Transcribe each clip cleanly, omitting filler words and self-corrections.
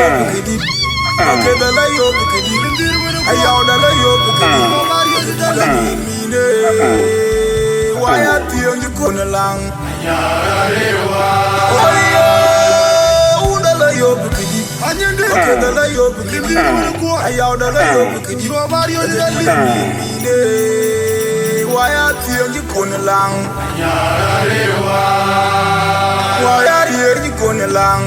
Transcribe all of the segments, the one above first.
bukidi. Akeda la yo bukidi. Ayauda la yo bukidi. La mine. Waya tiyo you gonna lang. Una la yo bukidi. Akeda la yo bukidi. Ayauda la yo bukidi. La mine. Waya tiyo you gonna lang. Waya tiyo you gonna lang.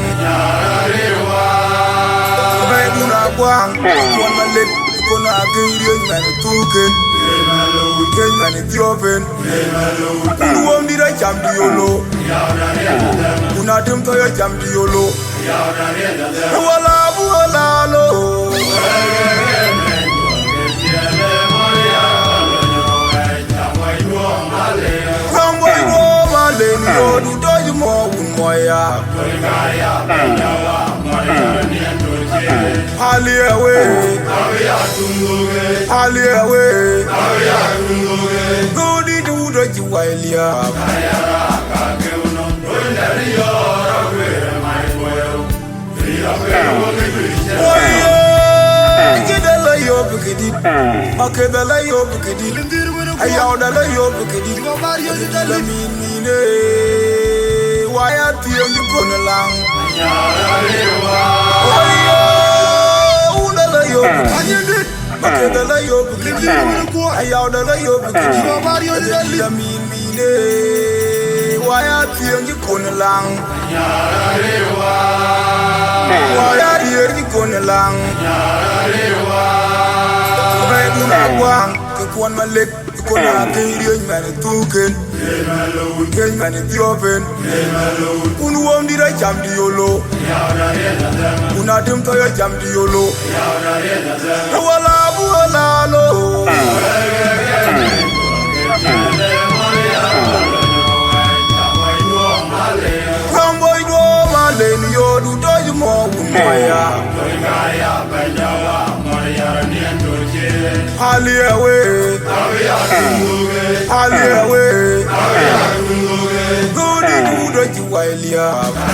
Baby, I'm going to one my leg, gonna kill man talking. Game man is open. Unwom did I jump the yolo? Unadim to your jump the yolo. Walla lo. Ramboy go Malay, you do you more? Away. Good, you while